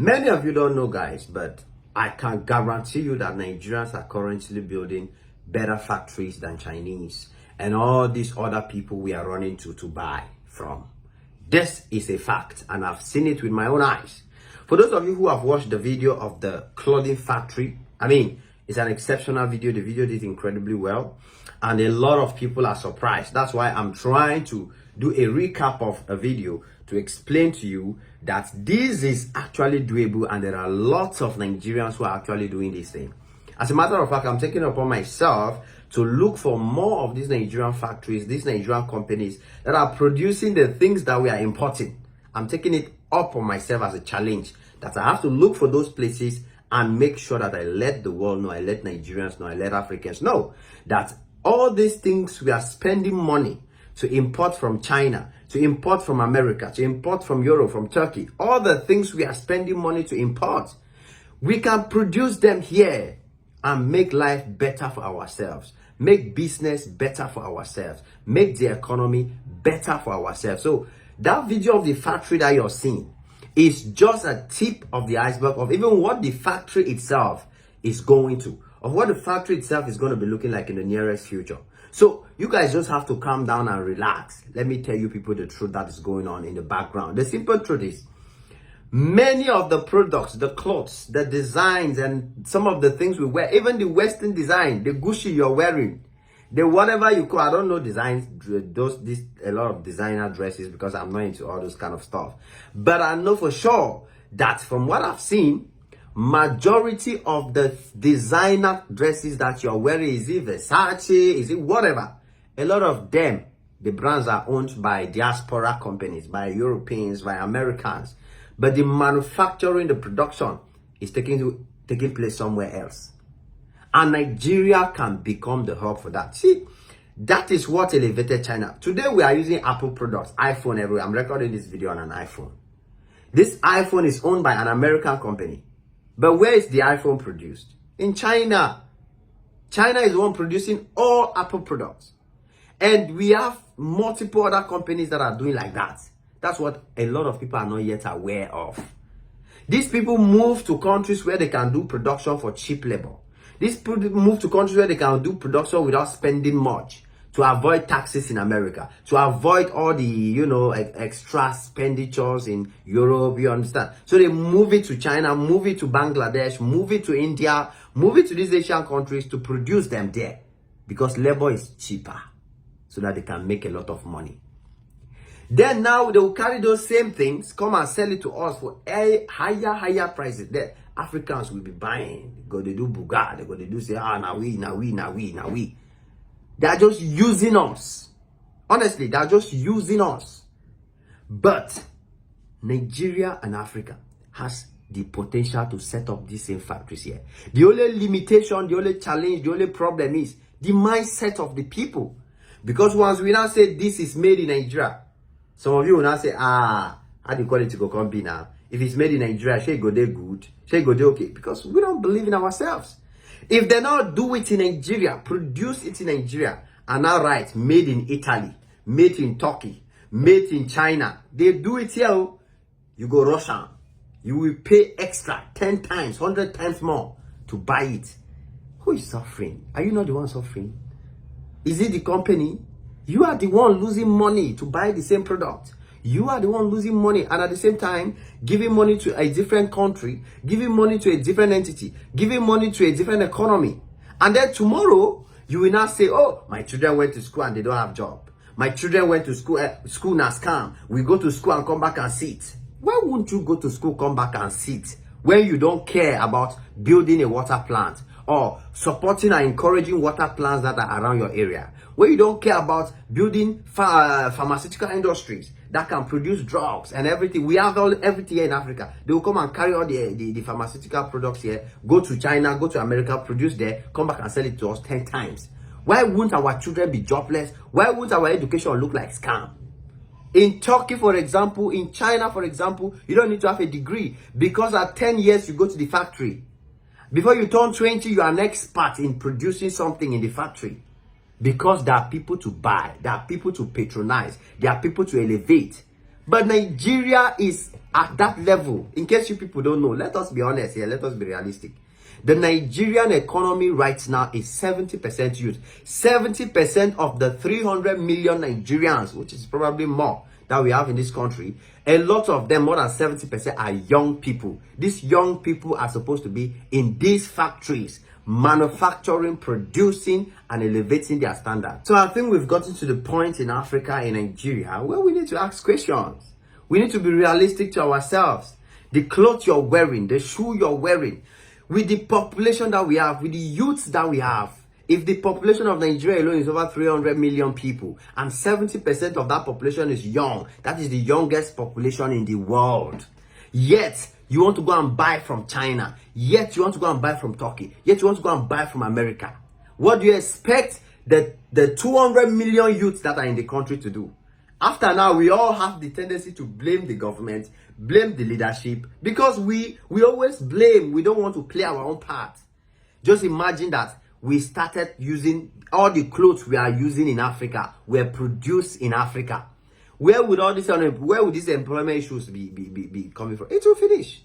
Many of you don't know, guys, but I can guarantee you that Nigerians are currently building better factories than Chinese and all these other people we are running to buy from. This is a fact, and I've seen it with my own eyes. For those of you who have watched the video of the clothing factory, it's an exceptional video. The video did incredibly well, and a lot of people are surprised. That's why I'm trying to do a recap of a video to explain to you that this is actually doable, and there are lots of Nigerians who are actually doing this thing. As a matter of fact, I'm taking it upon myself to look for more of these Nigerian factories, these Nigerian companies that are producing the things that we are importing. I'm taking it up on myself as a challenge that I have to look for those places and make sure that I let the world know, I let Nigerians know, I let Africans know that all these things we are spending money to import from China, to import from America, to import from Europe, from Turkey, all the things we are spending money to import, we can produce them here and make life better for ourselves, make business better for ourselves, make the economy better for ourselves. So that video of the factory that you're seeing is just a tip of the iceberg of even what the factory itself is going to, of what the factory itself is going to be looking like in the nearest future. So you guys just have to calm down and relax. Let me tell you people the truth that is going on in the background. The simple truth is, many of the products, the clothes, the designs, and some of the things we wear, even the Western design, the Gucci you're wearing, the whatever you call, I don't know designs, a lot of designer dresses because I'm not into all those kind of stuff. But I know for sure that from what I've seen, majority of the designer dresses that you're wearing, is it Versace, is it whatever, a lot of them, the brands are owned by diaspora companies, by Europeans, by Americans, but the manufacturing, the production is taking place somewhere else, and Nigeria can become the hub for that. See, that is what elevated China. Today we are using Apple products, iPhone everywhere. I'm recording this video on an iPhone. This iPhone is owned by an American company. But where is the iPhone produced? In China. China is the one producing all Apple products. And we have multiple other companies that are doing like that. That's what a lot of people are not yet aware of. These people move to countries where they can do production for cheap labor. These people move to countries where they can do production without spending much, to avoid taxes in America, to avoid all the, extra expenditures in Europe, you understand? So they move it to China, move it to Bangladesh, move it to India, move it to these Asian countries to produce them there because labor is cheaper so that they can make a lot of money. Then now they will carry those same things, come and sell it to us for higher prices. There, Africans will be buying. They go, they do buga, they go, they do say, now we. They are just using us. Honestly, they are just using us. But Nigeria and Africa has the potential to set up these same factories here. The only limitation, the only challenge, the only problem is the mindset of the people. Because once we now say this is made in Nigeria, some of you will now say, how do you call it to go come be now? If it's made in Nigeria, shall go there good? Shall go there okay? Because we don't believe in ourselves. If they not do it in Nigeria, produce it in Nigeria, and now write made in Italy, made in Turkey, made in China, they do it here, you go Russia, you will pay extra 10 times, 100 times more to buy it. Who is suffering? Are you not the one suffering? Is it the company? You are the one losing money to buy the same product. You are the one losing money and at the same time giving money to a different country, giving money to a different entity, giving money to a different economy. And then tomorrow, you will not say, oh, my children went to school and they don't have job. My children went to school, school now scam. We go to school and come back and sit. Why won't you go to school, come back and sit when you don't care about building a water plant or supporting and encouraging water plants that are around your area? Where you don't care about building pharmaceutical industries that can produce drugs and everything. We have everything here in Africa. They will come and carry all the pharmaceutical products here, go to China, go to America, produce there, come back and sell it to us 10 times. Why won't our children be jobless? Why won't our education look like scam? In Turkey, for example, in China, for example, you don't need to have a degree because at 10 years, you go to the factory. Before you turn 20, you are an expert in producing something in the factory. Because there are people to buy, there are people to patronize, there are people to elevate. But Nigeria is at that level. In case you people don't know, let us be honest here. Let us be realistic. The Nigerian economy right now is 70% youth. 70% of the 300 million Nigerians, which is probably more, that we have in this country, a lot of them, more than 70%, are young people. These young people are supposed to be in these factories, manufacturing, producing, and elevating their standard. So I think we've gotten to the point in Africa, in Nigeria, where we need to ask questions. We need to be realistic to ourselves. The clothes you're wearing, the shoe you're wearing, with the population that we have, with the youths that we have, if the population of Nigeria alone is over 300 million people, and 70% of that population is young, that is the youngest population in the world. Yet, you want to go and buy from China. Yet, you want to go and buy from Turkey. Yet, you want to go and buy from America. What do you expect the 200 million youths that are in the country to do? After now, we all have the tendency to blame the government, blame the leadership, because we always blame. We don't want to play our own part. Just imagine that we started using all the clothes we are using in Africa were produced in Africa. Where would all this employment issues be coming from? It will finish.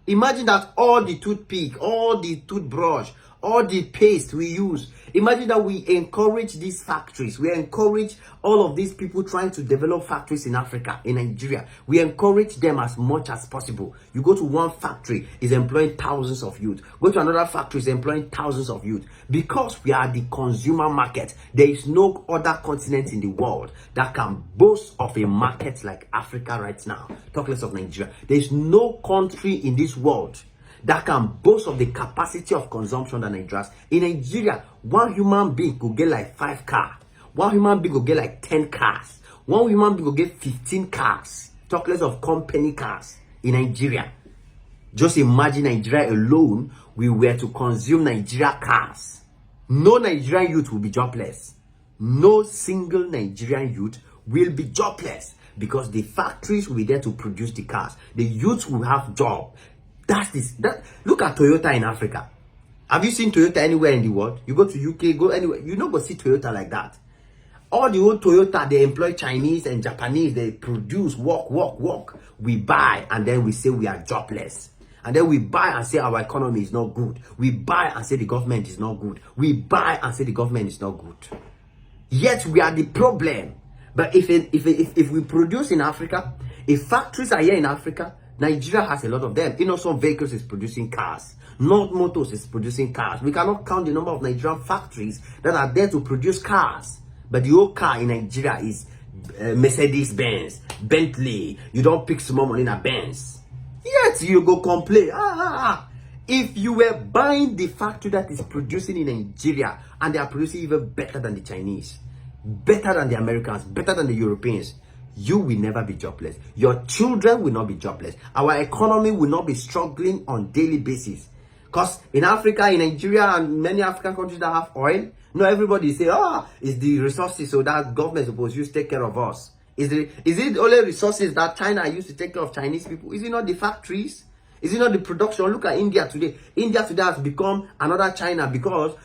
Imagine that all the toothpick, all the toothbrush, all the paste we use. Imagine that we encourage these factories. We encourage all of these people trying to develop factories in Africa, in Nigeria. We encourage them as much as possible. You go to one factory, is employing thousands of youth. Go to another factory, is employing thousands of youth. Because we are the consumer market, there is no other continent in the world that can boast of a market like Africa right now. Talk less of Nigeria. There is no country in this world that can boast of the capacity of consumption that Nigeria has. In Nigeria, one human being could get like 5 cars. One human being could get like 10 cars. One human being could get 15 cars. Talk less of company cars in Nigeria. Just imagine Nigeria alone, we were to consume Nigeria cars. No Nigerian youth will be jobless. No single Nigerian youth will be jobless because the factories will be there to produce the cars. The youth will have job. Look at Toyota in Africa. Have you seen Toyota anywhere in the world? You go to UK, go anywhere, you not go see Toyota like that. All the old Toyota, they employ Chinese and Japanese. They produce, work. We buy and then we say we are jobless. And then we buy and say our economy is not good. We buy and say the government is not good. We buy and say the government is not good. Yet we are the problem. But if we produce in Africa, if factories are here in Africa, Nigeria has a lot of them. Innocent Vehicles is producing cars. North Motors is producing cars. We cannot count the number of Nigerian factories that are there to produce cars. But the whole car in Nigeria is Mercedes-Benz, Bentley. You don't pick small money in a Benz. Yet you go complain. If you were buying the factory that is producing in Nigeria and they are producing even better than the Chinese, better than the Americans, better than the Europeans, you will never be jobless. Your children will not be jobless. Our economy will not be struggling on daily basis. Because in Africa, in Nigeria, and many African countries that have oil, no, everybody say, it's the resources, so that government is supposed to take care of us. Is it only resources that China used to take care of Chinese people? Is it not the factories? Is it not the production? Look at India today. India today has become another China because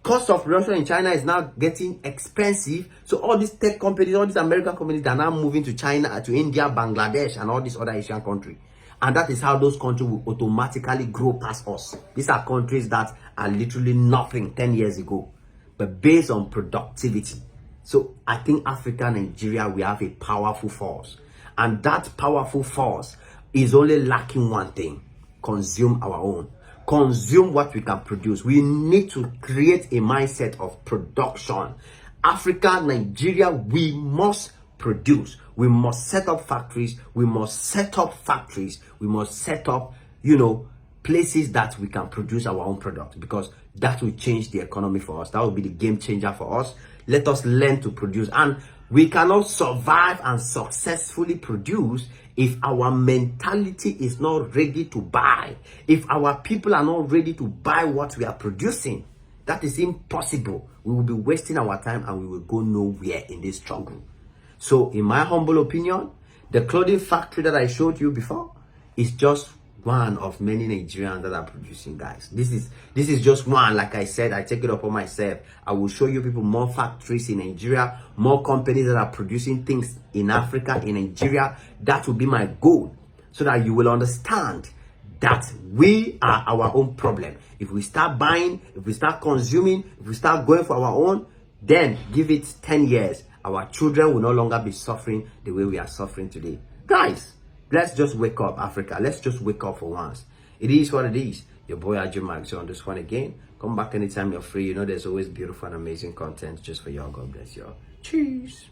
cost of production in China is now getting expensive. So all these tech companies, all these American companies, they are now moving to China, to India, Bangladesh, and all these other Asian countries. And that is how those countries will automatically grow past us. These are countries that are literally nothing 10 years ago, but based on productivity. So I think Africa, Nigeria, we have a powerful force. And that powerful force is only lacking one thing: consume our own. Consume what we can produce. We need to create a mindset of production. Africa, Nigeria, we must produce. We must set up factories. We must set up places that we can produce our own product, because that will change the economy for us. That will be the game changer for us. Let us learn to produce. And we cannot survive and successfully produce if our mentality is not ready to buy. If our people are not ready to buy what we are producing, that is impossible. We will be wasting our time and we will go nowhere in this struggle. So in my humble opinion, the clothing factory that I showed you before is just one of many Nigerians that are producing, guys. This is just one. Like I said, I take it upon myself. I will show you people more factories in Nigeria, more companies that are producing things in Africa, in Nigeria. That will be my goal, so that you will understand that we are our own problem. If we start buying, if we start consuming, if we start going for our own, then give it 10 years, our children will no longer be suffering the way we are suffering today. Guys, let's just wake up, Africa. Let's just wake up for once. It is what it is. Your boy Ajay Max on this one again. Come back anytime you're free. You know there's always beautiful and amazing content just for y'all. God bless y'all. Cheers.